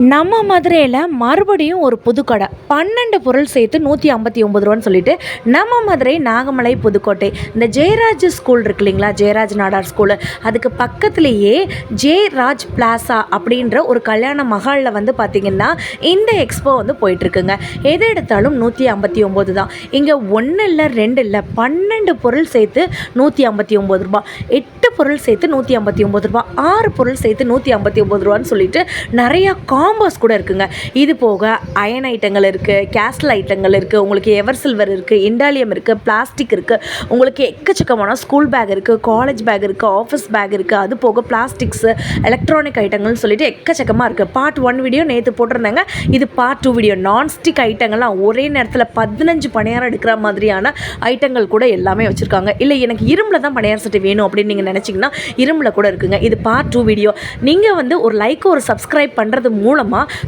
நம்ம மதுரையில் மறுபடியும் ஒரு புது கடை 12 பொருள் சேர்த்து 159 ரூபான்னு சொல்லிட்டு நம்ம மதுரை நாகமலை புதுக்கோட்டை இந்த ஜெயராஜ் ஸ்கூல் இருக்கு இல்லைங்களா, ஜெயராஜ் நாடார் ஸ்கூலு, அதுக்கு பக்கத்துலேயே ஜெயராஜ் பிளாசா அப்படின்ற ஒரு கல்யாண மகாலில் வந்து பார்த்திங்கன்னா இந்த எக்ஸ்போ வந்து போயிட்டுருக்குங்க. எது எடுத்தாலும் 159 தான். இங்கே 1 இல்லை 2 இல்லை 12 பொருள் சேர்த்து 159 ரூபா, 8 பொருள் சேர்த்து 159 ரூபா, 6 பொருள் சேர்த்து 159 ரூபான்னு சொல்லிட்டு நிறையா காம்போஸ் கூட இருக்குங்க. இது போக அயன் ஐட்டங்கள் இருக்குது, கேஸ்டல் ஐட்டங்கள் இருக்குது, உங்களுக்கு எவர் சில்வர் இருக்குது, இண்டாலியம் இருக்குது, பிளாஸ்டிக் இருக்குது, உங்களுக்கு எக்கச்சக்கமான ஸ்கூல் பேக் இருக்குது, காலேஜ் பேக் இருக்குது, ஆஃபீஸ் பேக் இருக்குது, அது போக பிளாஸ்டிக்ஸு, எலக்ட்ரானிக் ஐட்டங்கள்னு சொல்லிட்டு எக்கச்சக்கமாக இருக்குது. பார்ட் 1 வீடியோ நேற்று போட்டிருந்தாங்க, இது பார்ட் 2 வீடியோ. நான்ஸ்டிக் ஐட்டங்கள்லாம் ஒரே நேரத்தில் 15 பணியாரம் எடுக்கிற மாதிரியான ஐட்டங்கள் கூட எல்லாமே வச்சுருக்காங்க. இல்லை எனக்கு இரும்பில் தான் பணியார சட்டி வேணும் அப்படின்னு நீங்கள் நினச்சிங்கன்னா இரும்பில் கூட இருக்குங்க. இது பார்ட் 2 வீடியோ. நீங்கள் வந்து ஒரு லைக் ஒரு சப்ஸ்கிரைப் பண்ணுறது மூலமாக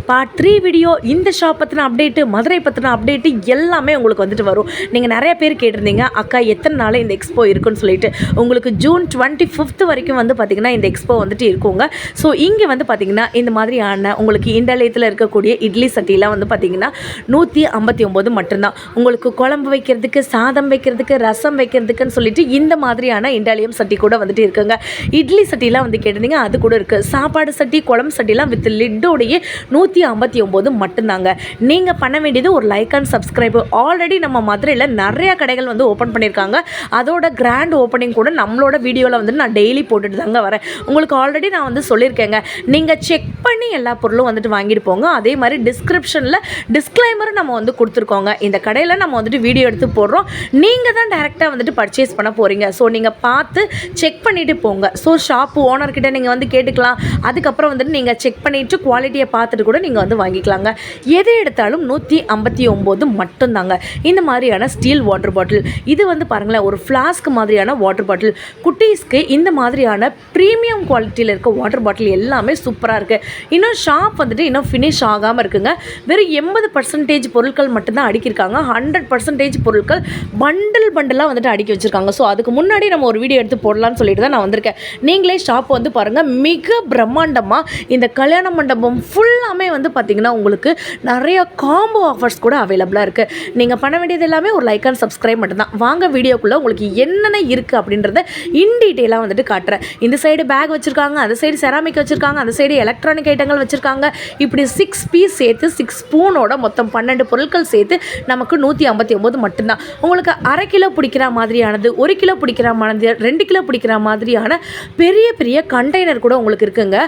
பார்ட் 3 வீடியோ, இந்த ஷாப் பற்றின அப்டேட்டு, மதுரை பற்றின அப்டேட்டு எல்லாமே உங்களுக்கு வந்துட்டு வரும். நீங்கள் நிறைய பேர் கேட்டிருந்தீங்க, அக்கா எத்தனை நாள் இந்த எக்ஸ்போ இருக்குன்னு சொல்லிட்டு. உங்களுக்கு ஜூன் 25 வரைக்கும் வந்து பார்த்திங்கன்னா இந்த எக்ஸ்போ வந்துட்டு இருக்குங்க. ஸோ இங்கே வந்து பார்த்திங்கன்னா இந்த மாதிரியான உங்களுக்கு இண்டாலியத்தில் இருக்கக்கூடிய இட்லி சட்டிலாம் வந்து பார்த்திங்கன்னா 159 மட்டும்தான். உங்களுக்கு குழம்பு வைக்கிறதுக்கு, சாதம் வைக்கிறதுக்கு, ரசம் வைக்கிறதுக்குன்னு சொல்லிட்டு இந்த மாதிரியான இண்டாலியம் சட்டி கூட வந்துட்டு இருக்குங்க. இட்லி சட்டிலாம் வந்து கேட்டிருந்தீங்க, அது கூட இருக்குது. சாப்பாடு சட்டி, குழம்பு சட்டிலாம் வித் லிட்டோடைய 159 மட்டும்தாங்க. நீங்கள் பண்ண வேண்டியது ஒரு லைக் அண்ட் சப்ஸ்கிரைப். ஆல்ரெடி நம்ம மதுரையில் நிறையா கடைகள் வந்து ஓப்பன் பண்ணியிருக்காங்க. அதோட கிராண்ட் ஓப்பனிங் கூட நம்மளோட வீடியோவில் வந்து நான் டெய்லி போட்டுட்டு தாங்க வரேன். உங்களுக்கு ஆல்ரெடி நான் வந்து சொல்லியிருக்கேங்க, நீங்கள் செக் பண்ணி எல்லா பொருளும் வந்துட்டு வாங்கிட்டு போங்க. அதே மாதிரி டிஸ்கிரிப்ஷனில் டிஸ்க்ளைமரும் நம்ம வந்து கொடுத்துருக்கோங்க. இந்த கடையில் நம்ம வந்துட்டு வீடியோ எடுத்து போடுறோம், நீங்கள் தான் டேரெக்டாக வந்துட்டு பர்ச்சேஸ் பண்ண போகிறீங்க. ஸோ நீங்கள் பார்த்து செக் பண்ணிவிட்டு போங்க. ஸோ ஷாப்பு ஓனர்கிட்ட நீங்கள் வந்து கேட்டுக்கலாம். அதுக்கப்புறம் வந்துட்டு நீங்கள் செக் பண்ணிவிட்டு குவாலிட்டியை பார்த்துட்டு கூட நீங்கள் வந்து வாங்கிக்கலாங்க. எது எடுத்தாலும் 159 மட்டும்தாங்க. இந்த மாதிரியான ஸ்டீல் வாட்டர் பாட்டில், இது வந்து பாருங்களேன் ஒரு ஃப்ளாஸ்க் மாதிரியான வாட்டர் பாட்டில். குட்டீஸ்க்கு இந்த மாதிரியான ப்ரீமியம் குவாலிட்டியில் இருக்க வாட்டர் பாட்டில் எல்லாமே சூப்பராக இருக்குது. இன்னும் ஷாப் வந்துட்டு இன்னும் ஃபினிஷ் ஆகாமல் இருக்குங்க. வெறும் 80% பொருட்கள் மட்டும்தான் அடுக்கியிருக்காங்க. 100% பொருட்கள் பண்டலாக வந்துட்டு அடுக்கி வச்சுருக்காங்க. ஸோ அதுக்கு முன்னாடி நம்ம ஒரு வீடியோ எடுத்து போடலான்னு சொல்லிட்டு தான் நான் வந்திருக்கேன். நீங்களே ஷாப் வந்து பாருங்கள், மிக பிரம்மாண்டமாக இந்த கல்யாண மண்டபம் ஃபுல்லாமே வந்து பார்த்திங்கன்னா உங்களுக்கு நிறைய காம்போ ஆஃபர்ஸ் கூட அவைலபிளாக இருக்குது. நீங்கள் பண்ண வேண்டியது எல்லாமே ஒரு லைக் அண்ட் சப்ஸ்கிரைப் மட்டும்தான். வாங்க வீடியோக்குள்ளே உங்களுக்கு என்னென்ன இருக்குது அப்படின்றத இன் டீட்டெயிலாக வந்துட்டு காட்டுறேன். இந்த சைடு பேக் வச்சுருக்காங்க, அந்த சைடு செராமிக் வச்சுருக்காங்க, அந்த சைடு எலக்ட்ரானிக் ஐட்டங்கள் வச்சுருக்காங்க. இப்படி 6 பீஸ் சேர்த்து 6 ஸ்பூனோட மொத்தம் 12 பொருட்கள் சேர்த்து நமக்கு 159 மட்டும்தான். உங்களுக்கு அரை கிலோ பிடிக்கிற மாதிரியானது, 1 கிலோ பிடிக்கிற மாதிரி, 2 கிலோ பிடிக்கிற மாதிரியான பெரிய பெரிய கண்டெய்னர் கூட உங்களுக்கு இருக்குங்க.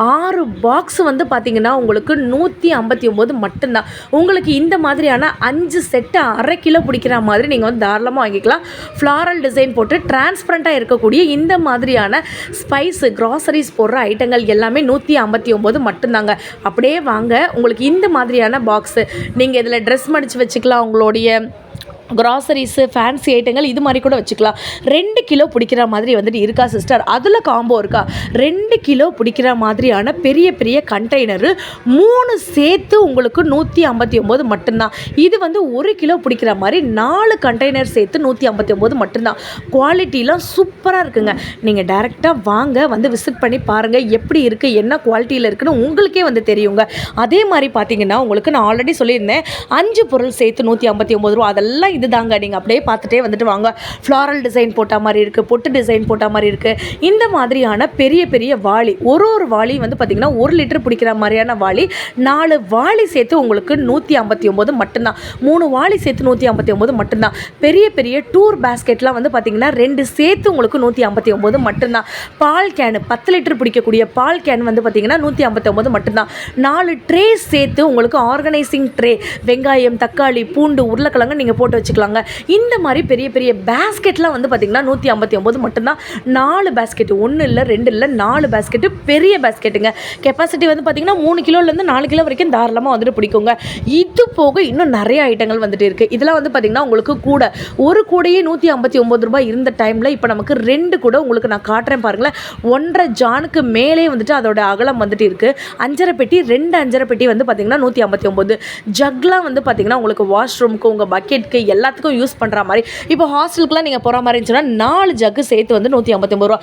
6 பாக்ஸ் வந்து பார்த்திங்கன்னா உங்களுக்கு 159 மட்டும்தான். உங்களுக்கு இந்த மாதிரியான 5 செட்டு அரை கிலோ பிடிக்கிற மாதிரி நீங்கள் வந்து தாராளமாக வாங்கிக்கலாம். ஃப்ளாரல் டிசைன் போட்டு டிரான்ஸ்பரண்ட்டாக இருக்கக்கூடிய இந்த மாதிரியான ஸ்பைஸ் கிராசரிஸ் போடுற ஐட்டங்கள் எல்லாமே 159 மட்டும்தாங்க. அப்படியே வாங்க, உங்களுக்கு இந்த மாதிரியான பாக்ஸு நீங்கள் இதில் ட்ரெஸ் மடித்து வச்சுக்கலாம். உங்களுடைய கிராசரிஸு, ஃபேன்சி ஐட்டங்கள் இது மாதிரி கூட வச்சுக்கலாம். 2 கிலோ பிடிக்கிற மாதிரி வந்துட்டு இருக்கா சிஸ்டர், அதில் காம்போ இருக்கா? 2 கிலோ பிடிக்கிற மாதிரியான பெரிய பெரிய கண்டெய்னரு 3 சேர்த்து உங்களுக்கு 159 மட்டும்தான். இது வந்து 1 கிலோ பிடிக்கிற மாதிரி 4 கண்டெய்னர் சேர்த்து 159 மட்டும்தான். குவாலிட்டிலாம் சூப்பராக இருக்குங்க. நீங்கள் டேரெக்டாக வாங்க, வந்து விசிட் பண்ணி பாருங்கள் எப்படி இருக்குது, என்ன குவாலிட்டியில் இருக்குன்னு உங்களுக்கே வந்து தெரியுங்க. அதே மாதிரி பார்த்தீங்கன்னா உங்களுக்கு நான் ஆல்ரெடி சொல்லியிருந்தேன், 5 பொருள் சேர்த்து 159 ரூபா. அதெல்லாம் இது தாங்க. நீங்கள் அப்படியே பார்த்துட்டே வந்துட்டு வாங்க. ஃப்ளாரல் டிசைன் போட்ட மாதிரி இருக்குது, பொட்டு டிசைன் போட்ட மாதிரி இருக்குது. இந்த மாதிரியான பெரிய பெரிய வாளி, ஒரு வாளி வந்து பார்த்திங்கன்னா 1 லிட்டர் பிடிக்கிற மாதிரியான வாளி, 4 வாளி சேர்த்து உங்களுக்கு 159 மட்டும்தான். 3 வாளி சேர்த்து 159 மட்டும்தான். பெரிய பெரிய டூர் பேஸ்கெட்லாம் வந்து பார்த்திங்கன்னா 2 சேர்த்து உங்களுக்கு 159 மட்டும்தான். பால் கேனு 10 லிட்டர் பிடிக்கக்கூடிய பால் கேன் வந்து பார்த்திங்கன்னா 159 மட்டும்தான். 4 ட்ரே சேர்த்து உங்களுக்கு ஆர்கனைசிங் ட்ரே, வெங்காயம், தக்காளி, பூண்டு, உருளைக்கிழங்கு நீங்கள் போட்டு வச்சுக்கலாங்க. இந்த மாதிரி பெரிய பெரிய பேஸ்கெட்லாம் வந்து பார்த்திங்கன்னா 159 மட்டும்தான். 4 பேஸ்கெட்டு, 1 இல்லை 2 இல்லை 4 பேஸ்கெட்டு, பெரிய பேஸ்கெட்டுங்க. கெப்பாசிட்டி வந்து பார்த்திங்கன்னா 3 கிலோலேருந்து 4 கிலோ வரைக்கும் தாராளமாக வந்துட்டு பிடிக்குங்க. இது போக இன்னும் நிறைய ஐட்டங்கள் வந்துட்டு இருக்குது. இதெல்லாம் வந்து பார்த்திங்கன்னா உங்களுக்கு கூட ஒரு கூடையே 159 ரூபாய் இருந்த டைமில் இப்போ நமக்கு 2 கூட உங்களுக்கு நான் காட்டுறேன் பாருங்களேன். 1.5 ஜானுக்கு மேலே வந்துட்டு அதோட அகலம் வந்துட்டு இருக்குது. 5.5 பெட்டி, 2 5.5 பெட்டி வந்து பார்த்திங்கன்னா 159. ஜக்லாம் வந்து பார்த்திங்கன்னா உங்களுக்கு வாஷ்ரூமுக்கு, உங்கள் பக்கெட்டுக்கு எல்லாத்துக்கும் யூஸ் பண்ணுற மாதிரி. இப்போ ஹாஸ்டலுக்குலாம் நீங்கள் போகிற மாதிரி இருந்துச்சுன்னா 4 ஜக்கு சேர்த்து வந்து 159 ரூபா.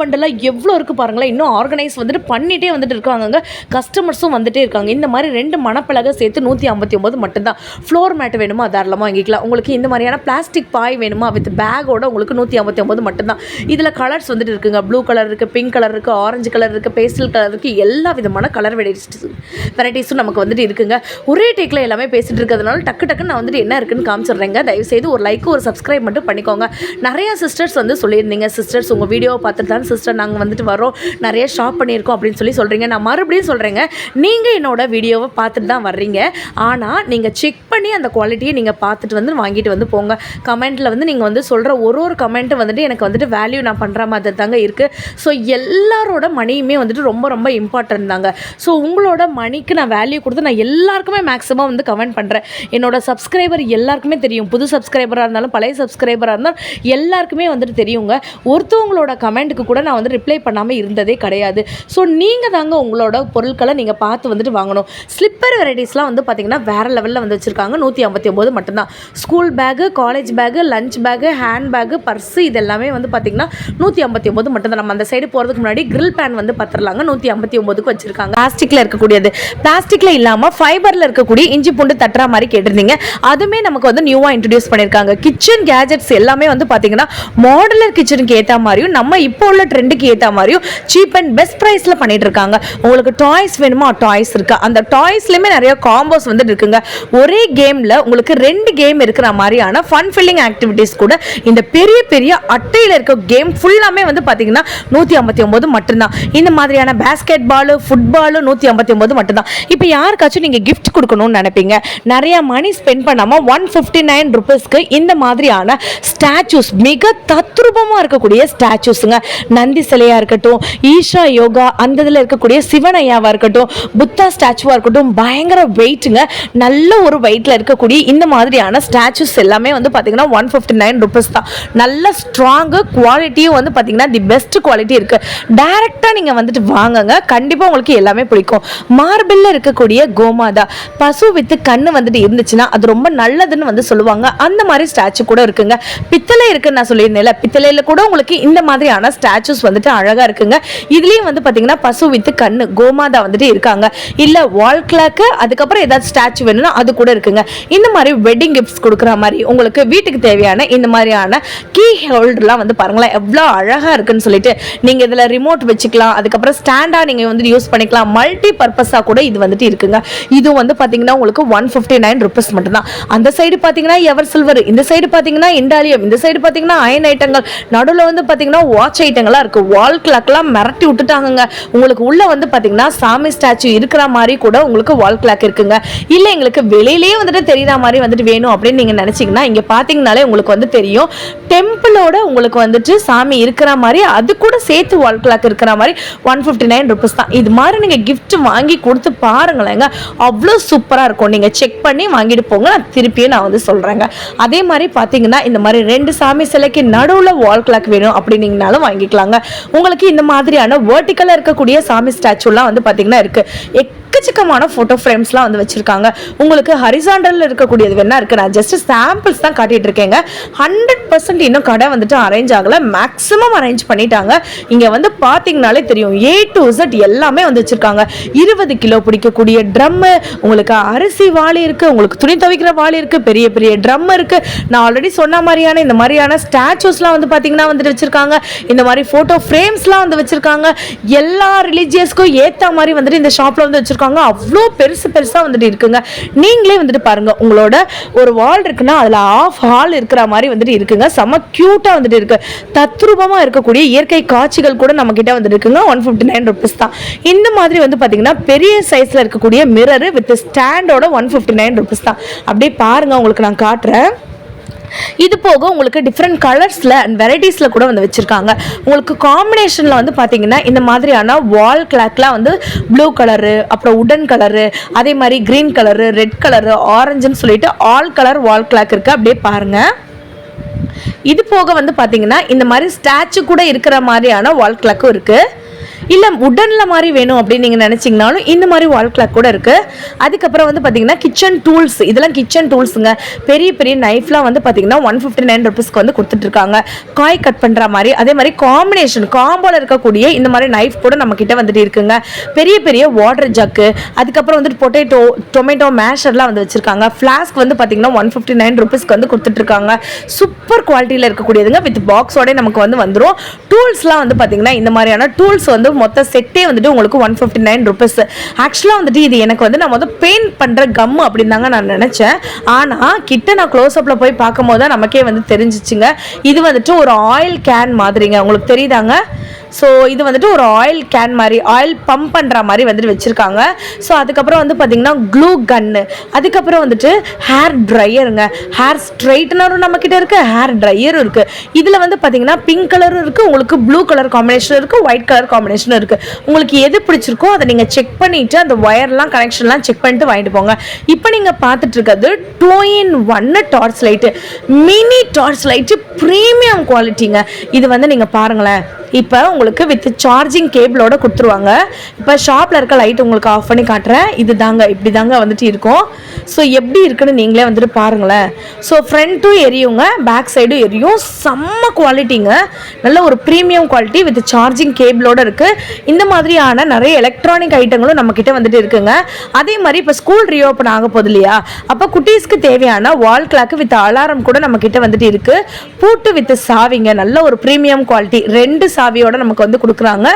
பண்டலாக எவ்வளோ இருக்குது பாருங்களேன். இன்னும் ஆர்கனைஸ் வந்துட்டு பண்ணிகிட்டே வந்துட்டு இருக்காங்க, கஸ்டமர்ஸும் வந்துட்டே இருக்காங்க. இந்த மாதிரி 2 மணப்பலகை சேர்த்து 159 மட்டும்தான். ஃப்ளோர் மேட் வேணுமா தாராளமாக வாங்கிக்கலாம். உங்களுக்கு இந்த மாதிரியான பிளாஸ்டிக் பாய் வேணுமா வித் பேக்கோட உங்களுக்கு 159 மட்டும்தான். இதில் கலர்ஸ் வந்துட்டு இருக்குங்க. ப்ளூ கலர் இருக்குது, பிங்க் கலர் இருக்குது, ஆரஞ்சு கலர் இருக்குது, பேஸ்டல் கலர் இருக்குது. எல்லா விதமான கலர் வெரைட்டிஸும் நமக்கு வந்துட்டு இருக்குங்க. ஒரே டேக்கில் எல்லாமே பேசிட்டு இருக்கிறதுனால டக்குன்னு நான் வந்துட்டு என்ன இருக்குன்னு காமிச்சிடுறேங்க. தயவுசெய்து ஒரு லைக் ஒரு சப்ஸ்கிரைப் மட்டும் பண்ணிக்கோங்க. நிறைய சிஸ்டர்ஸ் வந்து சொல்லியிருந்தீங்க, சிஸ்டர்ஸ் உங்கள் வீடியோவை பார்த்துட்டு தான் சிஸ்டர் நாங்கள் வந்துட்டு வரோம், நிறைய ஷாப் பண்ணியிருக்கோம் அப்படின்னு சொல்கிறீங்க. நான் மறுபடியும் சொல்கிறேங்க, நீங்கள் என்னோட வீடியோவை பார்த்துட்டு தான் வர்றீங்க. ஆனால் நீங்கள் செக் பண்ணி அந்த குவாலிட்டியை நீங்கள் பார்த்துட்டு வந்து வாங்கிட்டு வந்து போங்க. கமெண்ட்டில் வந்து நீங்கள் வந்து சொல்கிற ஒரு கமெண்ட்டு வந்துட்டு எனக்கு வந்துட்டு வேல்யூ நான் பண்ணுற மாதிரி தாங்க இருக்குது. ஸோ எல்லாரோட மணியுமே வந்துட்டு ரொம்ப ரொம்ப இம்பார்ட்டன்ட் தாங்க. ஸோ உங்களோட மணிக்கு நான் வேல்யூ கொடுத்து நான் எல்லாருக்குமே மேக்ஸிமம் வந்து கமெண்ட் பண்ணுறேன். என்னோட சப்ஸ்கிரைபர் எல்லாருக்குமே தெரியும், புது சப்ஸ்கிரைபராக இருந்தாலும் பழைய சப்ஸ்கிரைபராக இருந்தாலும் எல்லாருக்குமே வந்துட்டு தெரியுங்க. ஒருத்தவங்களோட கமெண்ட்டுக்கு கூட நான் வந்து ரிப்ளை பண்ணாமல் இருந்ததே கிடையாது. ஸோ நீங்கள் தாங்க உங்களோட பொருட்களை நீங்கள் பார்த்து வந்துட்டு வாங்கணும். ஸ்லிப்பர் வெரைட்டிஸ்லாம் வந்து பார்த்திங்கன்னா வேறு லெவலில் வந்து வச்சுருக்காங்க. 159 மட்டும்தான். School bag, college bag, lunch bag, handbag, purse இதெல்லாமே வந்து பார்த்திங்கன்னா 159 மட்டும்தான். நம்ம அந்த சைடு போகிறதுக்கு முன்னாடி கிரில் பேன் வந்து பார்த்துடலாங்க. 159க்கு வச்சுருக்காங்க. பிளாஸ்டிக்கில் இருக்கக்கூடியது, பிளாஸ்டிக்கில் இல்லாமல் ஃபைபரில் இருக்கக்கூடிய இஞ்சி பூண்டு தட்டுற மாதிரி கேட்டிருந்தீங்க. அதுவுமே நமக்கு வந்து நியூவாக இன்ட்ரடியூஸ் பண்ணியிருக்காங்க. கிச்சன் கேஜெட்ஸ் எல்லாமே வந்து பார்த்திங்கன்னா மாடுலர் கிச்சனுக்கு ஏற்ற மாதிரியும் நம்ம இப்போ உள்ள ட்ரெண்டுக்கு ஏற்ற மாதிரியும் சீப் அண்ட் பெஸ்ட் ப்ரைஸில் பண்ணிட்டு இருக்காங்க. உங்களுக்கு டாய்ஸ் வேணுமா, டாய்ஸ் இருக்கு. அந்த டாய்ஸ்லையுமே நிறைய காம்போஸ் வந்து இருக்குங்க. ஒரே கேமில் உங்களுக்கு 2 கேம் இருக்கிற மாதிரியான ஃபன் ஃபில்லிங் ஆக்டிவிட்டீஸ் கூட இந்த பெரிய பெரிய அட்டையில் இருக்க கேம் ஃபுல்லாமே வந்து பார்த்தீங்கன்னா 159 மட்டும்தான். இந்த மாதிரியான பேஸ்கெட் பாலு, ஃபுட்பாலு 159 மட்டும்தான். இப்போ யாருக்காச்சும் நீங்கள் கிஃப்ட் கொடுக்கணும்னு நினைப்பீங்க, நிறைய மணி ஸ்பெண்ட் பண்ணாமல் 159 ருபீஸ்க்கு இந்த மாதிரியான ஸ்டாச்சூஸ், மிக தத்ரூபமாக இருக்கக்கூடிய ஸ்டாச்சூஸுங்க. நந்தி சிலையாக இருக்கட்டும், ஈஷா யோகா அந்த இதில் இருக்கக்கூடிய சிவனையாவாக இருக்கட்டும், புத்தா ஸ்டாச்சுவாக இருக்கட்டும், பயங்கர வெயிட்டுங்க. நல்ல ஒரு வெயிட்டில் இருக்கக்கூடிய இந்த மாதிரியான ஸ்டாச்சூஸ் எல்லாமே வந்து பார்த்தீங்கன்னா 159 ருபீஸ் தான். நல்ல ஸ்ட்ராங்கு குவாலிட்டியும் வந்து பார்த்தீங்கன்னா தி பெஸ்ட் குவாலிட்டி இருக்குது. டைரெக்டாக நீங்கள் வந்துட்டு வாங்குங்க, கண்டிப்பாக உங்களுக்கு எல்லாமே பிடிக்கும். மார்பிளில் இருக்கக்கூடிய கோமாதா பசு வித்து கண்ணு வந்துட்டு இருந்துச்சுன்னா அது ரொம்ப நல்லதுன்னு வந்து சொல்லுவாங்க. அந்த மாதிரி ஸ்டாச்சு கூட இருக்குங்க. பித்தளை இருக்குன்னு நான் சொல்லியிருந்தேன்ல, பித்தளையில் கூட உங்களுக்கு இந்த மாதிரியான ஸ்டாச்சூஸ் வந்துட்டு அழகாக இருக்குங்க. இதுலேயும் வந்து பார்த்தீங்கன்னா பசு வித்து கண்ணு கோமாதா வந்துட்டு இருக்காங்க. இல்லை வால் கிளாக்கு, அதுக்கப்புறம் ஏதாவது ஸ்டாச்சு வேணும்னா அது கூட இருக்குங்க. இந்த மாதிரி வெட்டிங் கிஃப்ட்ஸ் கொடுக்குற மாதிரி உங்களுக்கு வீட்டுக்கு தேவையான இந்த மாதிரியான கீ ஹோல்டர்லாம் வந்து பாருங்களேன் எவ்வளோ அழகாக இருக்குன்னு சொல்லிட்டு நீங்கள் இதில் ரிமோட் வச்சுக்கலாம். அதுக்கப்புறம் ஸ்டாண்டாக நீங்கள் வந்து யூஸ் பண்ணிக்கலாம். மல்டி பர்பஸாக கூட இது வந்துட்டு இருக்குங்க. இது வந்து பார்த்தீங்கன்னா உங்களுக்கு 159 ருபீஸ் மட்டும்தான். அந்த சைடு பார்த்தீங்கன்னா எவர் சில்வர், இந்த சைடு பார்த்தீங்கன்னா இண்டாலியம், இந்த சைடு பார்த்தீங்கன்னா அயன் ஐட்டங்கள், நடுவில் வந்து பார்த்தீங்கன்னா வாட்ச் ஐட்டங்களாக இருக்குது. வால் கிளாக்லாம் மிரட்டி விட்டுட்டாங்க. உங்களுக்கு உள்ள வந்து பார்த்தீங்கன்னா சாமி ஸ்டாச்சு இருக்கிற மாதிரி கூட உங்களுக்கு வால் கிளாக் இருக்குங்க. இல்லை எங்களுக்கு வெளியிலேயே வந்துட்டு தெரியுற மாதிரி வந்துட்டு வேணும் அப்படின்னு நீங்கள் நினச்சிங்கன்னா இங்கே பார்த்தீங்கனாலே உங்களுக்கு வந்து தெரியும். டெம்பிளோட உங்களுக்கு வந்துட்டு சாமி இருக்கிற மாதிரி அது கூட சேர்த்து வால் கிளாக் இருக்கிற மாதிரி 159 ருபீஸ் தான். இது மாதிரி நீங்கள் கிஃப்ட் வாங்கி கொடுத்து பாருங்களேங்க, அவ்வளோ சூப்பராக இருக்கும். நீங்கள் செக் பண்ணி வாங்கிட்டு போங்க. நான் திருப்பியும் நான் வந்து சொல்கிறேங்க. அதே மாதிரி பார்த்தீங்கன்னா இந்த மாதிரி 2 சாமி சிலைக்கு நடுவில் வால் கிளாக் வேணும் அப்படின்னீங்கனாலும் வாங்கிக்கலாங்க. உங்களுக்கு இந்த மாதிரியான வெர்டிக்கலாக இருக்கக்கூடிய சாமி ஸ்டாச்சுலாம் வந்து பார்த்தீங்கன்னா இருக்குது. எக்கச்சக்கமான ஃபோட்டோ ஃப்ரேம்ஸ்லாம் வந்து வச்சுருக்காங்க. உங்களுக்கு ஹரிசாண்டலில் இருக்கக்கூடியது வேணா இருக்குது. நான் ஜஸ்ட் சாம்பிள்ஸ் தான் காட்டிகிட்டு இருக்கேங்க. 100% இன்னும் கடை வந்துட்டு அரேஞ்ச் ஆகலை, மேக்ஸிமம் அரேஞ்ச் பண்ணிட்டாங்க. இங்கே வந்து பார்த்தீங்கனாலே தெரியும், A to Z எல்லாமே வந்து வச்சுருக்காங்க. 20 கிலோ பிடிக்கக்கூடிய ட்ரம்மு, உங்களுக்கு அரிசி வாளி இருக்குது, உங்களுக்கு துணி துவைக்கிற வாளி இருக்குது, பெரிய பெரிய ட்ரம் இருக்குது. நான் ஆல்ரெடி சொன்ன மாதிரியான இந்த மாதிரியான ஸ்டாச்சூஸ்லாம் வந்து பார்த்தீங்கன்னா வந்துட்டு வச்சுருக்காங்க. இந்த மாதிரி ஃபோட்டோ ஃப்ரேம்ஸ்லாம் வந்து வச்சுருக்காங்க. எல்லா ரிலீஜியஸ்க்கும் ஏற்ற மாதிரி வந்துட்டு இந்த ஷாப்பில் வந்து வச்சுருக்காங்க. அவ்வளோ பெருசாக வந்துட்டு இருக்குங்க. நீங்களே வந்துட்டு பாருங்க, உங்களோட ஒரு வால் இருக்குன்னா அதில் ஆஃப் ஹால் இருக்கிற மாதிரி வந்துட்டு இருக்குங்க. செம்ம க்யூட்டாக வந்துட்டு இருக்கு. தத்ரூபமாக இருக்கக்கூடிய இயற்கை காட்சிகள் கூட நம்ம கிட்ட வந்துட்டு இருக்குங்க. 159 ருபீஸ் தான். இந்த மாதிரி வந்து பார்த்தீங்கன்னா பெரிய சைஸில் இருக்கக்கூடிய மிரரு வித் ஸ்டாண்டோட 159 ருபீஸ் தான். அப்படியே பாருங்க, உங்களுக்கு நான் காட்டுறேன். இது போக உங்களுக்கு டிஃப்ரெண்ட் கலர்ஸில் அண்ட் வெரைட்டிஸில் கூட வந்து வச்சுருக்காங்க. உங்களுக்கு காம்பினேஷனில் வந்து பார்த்தீங்கன்னா இந்த மாதிரியான வால் கிளாக்லாம் வந்து ப்ளூ கலரு, அப்புறம் உடன் கலரு, அதே மாதிரி க்ரீன் கலரு, ரெட் கலரு, ஆரஞ்சுன்னு சொல்லிட்டு ஆல் கலர் வால் கிளாக் இருக்குது. அப்படியே பாருங்கள். இது போக வந்து பார்த்தீங்கன்னா இந்த மாதிரி ஸ்டாச்சு கூட இருக்கிற மாதிரியான வால் கிளாக்கும் இருக்குது. இல்லை உடனில் மாதிரி வேணும் அப்படின்னு நீங்கள் நினச்சிங்கனாலும் இந்த மாதிரி வால் கிளாக் கூட இருக்குது. அதுக்கப்புறம் வந்து பார்த்தீங்கன்னா கிச்சன் டூல்ஸ், இதெல்லாம் கிச்சன் டூல்ஸுங்க. பெரிய பெரிய நைஃப்லாம் வந்து பார்த்தீங்கன்னா 159 ருபீஸ்க்கு வந்து கொடுத்துட்ருக்காங்க. காய் கட் பண்ணுற மாதிரி, அதே மாதிரி காம்பினேஷன் காம்போவில் இருக்கக்கூடிய இந்த மாதிரி நைஃப் கூட நம்ம கிட்ட வந்துட்டு இருக்குங்க. பெரிய பெரிய வாட்டர் ஜக்கு, அதுக்கப்புறம் வந்துட்டு பொட்டேட்டோ டொமேட்டோ மேஷர்லாம் வந்து வச்சுருக்காங்க. ஃப்ளாஸ்க் வந்து பார்த்தீங்கன்னா 159 ருபீஸ்க்கு வந்து கொடுத்துட்ருக்காங்க. சூப்பர் குவாலிட்டியில் இருக்கக்கூடியதுங்க. வித் பாக்ஸோட நமக்கு வந்து வந்துடும். டூல்ஸ்லாம் வந்து பார்த்தீங்கன்னா இந்த மாதிரியான டூல்ஸ் வந்து மொத்த செட்டே வந்துட்டு உங்களுக்கு 159 ருபீஸ். ஆக்சுவலாக வந்துட்டு இது எனக்கு வந்து நான் வந்து பெயிண்ட் பண்ணுற கம் அப்படின்னு தாங்க நான் நினச்சேன். ஆனால் கிட்ட நான் க்ளோஸ்அப்பில் போய் பார்க்கும் போது தான் நமக்கே வந்து தெரிஞ்சிச்சுங்க. இது வந்துட்டு ஒரு ஆயில் கேன் மாதிரிங்க. உங்களுக்கு தெரியுதாங்க? ஸோ இது வந்துட்டு ஒரு ஆயில் கேன் மாதிரி, ஆயில் பம்ப் பண்ணுற மாதிரி வந்துட்டு வச்சுருக்காங்க. ஸோ அதுக்கப்புறம் வந்து பார்த்திங்கன்னா க்ளூ கன்னு, அதுக்கப்புறம் வந்துட்டு ஹேர் ட்ரையருங்க. ஹேர் ஸ்ட்ரைட்டனரும் நம்மக்கிட்ட இருக்குது, ஹேர் ட்ரையரும் இருக்குது. இதில் வந்து பார்த்திங்கன்னா பிங்க் கலரும் இருக்குது, உங்களுக்கு ப்ளூ கலர் காம்பினேஷன் இருக்குது, ஒயிட் கலர் காம்பினேஷனும் இருக்குது. உங்களுக்கு எது பிடிச்சிருக்கோ அதை நீங்கள் செக் பண்ணிவிட்டு அந்த ஒயர்லாம் கனெக்ஷன்லாம் செக் பண்ணிட்டு வாங்கிட்டு போங்க. இப்போ நீங்கள் பார்த்துட்டு இருக்கிறது 2-in-1 torch light, mini torch light, premium குவாலிட்டிங்க. இது வந்து நீங்கள் பாருங்களேன், இப்போ உங்களுக்கு வித் சார்ஜிங் கேபிளோட கொடுத்துருவாங்க. இப்போ ஷாப்பில் இருக்க லைட் உங்களுக்கு ஆஃப் பண்ணி காட்டுறேன். இது தாங்க, இப்படி தாங்க வந்துட்டு இருக்கும். ஸோ எப்படி இருக்குன்னு நீங்களே வந்துட்டு பாருங்களேன். ஸோ ஃப்ரண்ட்டும் எரியுங்க, பேக் சைடும் எரியும். செம்ம குவாலிட்டிங்க, நல்ல ஒரு ப்ரீமியம் குவாலிட்டி வித் சார்ஜிங் கேபிளோட இருக்குது. இந்த மாதிரியான நிறைய எலக்ட்ரானிக் ஐட்டங்களும் நம்மக்கிட்ட வந்துட்டு இருக்குங்க. அதே மாதிரி இப்போ ஸ்கூல் ரீஓப்பன் ஆக போகுது இல்லையா, அப்போ குட்டீஸ்க்கு தேவையான வால் கிளாக்கு வித் அலாரம் கூட நம்மக்கிட்ட வந்துட்டு இருக்குது. பூட்டு வித் சாவிங்க, நல்ல ஒரு ப்ரீமியம் குவாலிட்டி, 2 சாவியோட நமக்கு வந்து கொடுக்குறாங்க.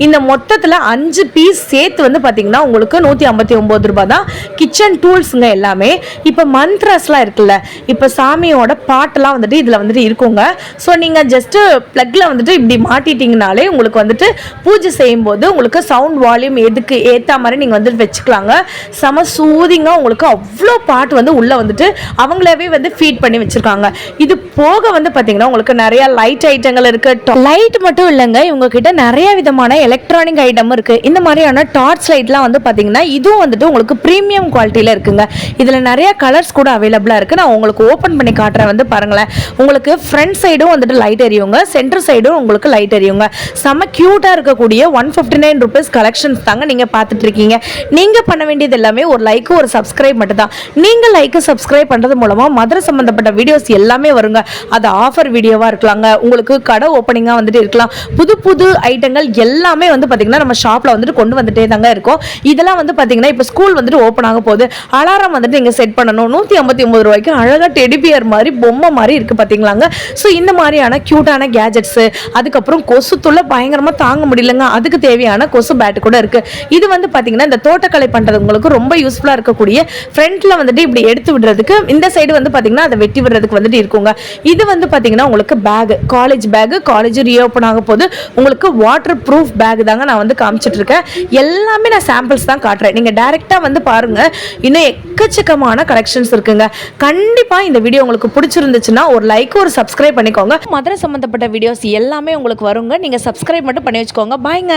இந்த மொத்தத்தில் 5 பீஸ் சேர்த்து வந்து பார்த்தீங்கன்னா உங்களுக்கு 159 ரூபாய் தான். கிச்சன் டூல்ஸுங்க எல்லாமே. இப்போ மந்த்ராஸ்லாம் இருக்குல்ல, இப்போ சாமியோட பாட்டெல்லாம் வந்துட்டு இதில் வந்துட்டு இருக்குங்க. ஸோ நீங்கள் ஜஸ்ட்டு ப்ளக்கில் வந்துட்டு இப்படி மாட்டிட்டிங்கனாலே உங்களுக்கு வந்துட்டு பூஜை செய்யும்போது உங்களுக்கு சவுண்ட் வால்யூம் எதுக்கு ஏற்ற மாதிரி நீங்கள் வந்துட்டு வச்சுக்கலாங்க. செம சூதிங்காக உங்களுக்கு அவ்வளோ பாட்டு வந்து உள்ளே வந்துட்டு அவங்களாவே வந்து ஃபீட் பண்ணி வச்சுருக்காங்க. இது போக வந்து பார்த்தீங்கன்னா உங்களுக்கு நிறையா லைட் ஐட்டங்கள் இருக்குது. லைட் மட்டும் இல்லைங்க, இவங்க கிட்ட நிறைய விதமான எலக்ட்ரானிக் ஐட்டம் இருக்கு. இந்த மாதிரியான டார்ச் லைட்லாம் வந்து பாத்தீங்கன்னா இதுவும் வந்துட்டு உங்களுக்கு பிரீமியம் குவாலிட்டியில இருக்குங்க. இதுல நிறைய கலர்ஸ் கூட அவைலபிளா இருக்கு. நான் உங்களுக்கு ஓபன் பண்ணி காட்டுறேன், வந்து பாருங்களேன். உங்களுக்கு ஃப்ரண்ட் சைடும் வந்துட்டு லைட் எரியுங்க, சென்டர் சைடும் உங்களுக்கு லைட் எரியுங்க. செம்ம கியூட்டா இருக்கக்கூடிய 159 ருபீஸ் கலெக்ஷன்ஸ் தாங்க நீங்க பார்த்துட்டு இருக்கீங்க. நீங்க பண்ண வேண்டியது எல்லாமே ஒரு லைக், ஒரு சப்ஸ்கிரைப் மட்டும் தான். நீங்க லைக் சப்ஸ்கிரைப் பண்றது மூலமா மதுரை சம்பந்தப்பட்ட வீடியோஸ் எல்லாமே வருங்க. அது ஆஃபர் வீடியோவா இருக்கலாங்க, உங்களுக்கு கடை ஓப்பனிங்கா வந்துட்டு இருக்கலாம். புது புது ஐட்டங்கள் எல்லாமே வந்து பார்த்தீங்கன்னா நம்ம ஷாப்பில் வந்துட்டு கொண்டு வந்துட்டே தாங்க இருக்கும். இதெல்லாம் வந்து பார்த்தீங்கன்னா இப்போ ஸ்கூல் வந்துட்டு ஓப்பன் ஆக போகுது. அலாரம் வந்துட்டு நீங்கள் செட் பண்ணணும். 159 ரூபாய்க்கு அழகாக டெடிபியர் மாதிரி பொம்மை மாதிரி இருக்குது பார்த்தீங்களாங்க. ஸோ இந்த மாதிரியான க்யூட்டான கேஜெட்ஸு, அதுக்கப்புறம் கொசு தொல்லை பயங்கரமாக தாங்க முடியலங்க, அதுக்கு தேவையான கொசு பேட்டு கூட இருக்குது. இது வந்து பார்த்தீங்கன்னா இந்த தோட்டக்கலை பண்ணுறதுங்களுக்கு ரொம்ப யூஸ்ஃபுல்லாக இருக்கக்கூடிய, ஃப்ரண்ட்டில் வந்துட்டு இப்படி எடுத்து விடுறதுக்கு, இந்த சைடு வந்து பார்த்தீங்கன்னா அதை வெட்டி விடுறதுக்கு வந்துட்டு இருக்குங்க. இது வந்து பார்த்தீங்கன்னா உங்களுக்கு bag, college bag, college reopen ஆக போது உங்களுக்கு வாட்டர் ப்ரூஃப் பேக் தாங்க நான் வந்து காமிச்சிட்டு இருக்கேன். எல்லாமே நான் சாம்பிள்ஸ் தான் காட்டுறேன், நீங்கள் டைரெக்டாக வந்து பாருங்க. இன்னும் எக்கச்சக்கமான கலெக்ஷன்ஸ் இருக்குங்க. கண்டிப்பாக இந்த வீடியோ உங்களுக்கு பிடிச்சிருந்துச்சுன்னா ஒரு லைக், ஒரு சப்ஸ்கிரைப் பண்ணிக்கோங்க. மதுரை சம்மந்தப்பட்ட வீடியோஸ் எல்லாமே உங்களுக்கு வருங்க. நீங்கள் சப்ஸ்கிரைப் மட்டும் பண்ணி வச்சுக்கோங்க. பாய்ங்க.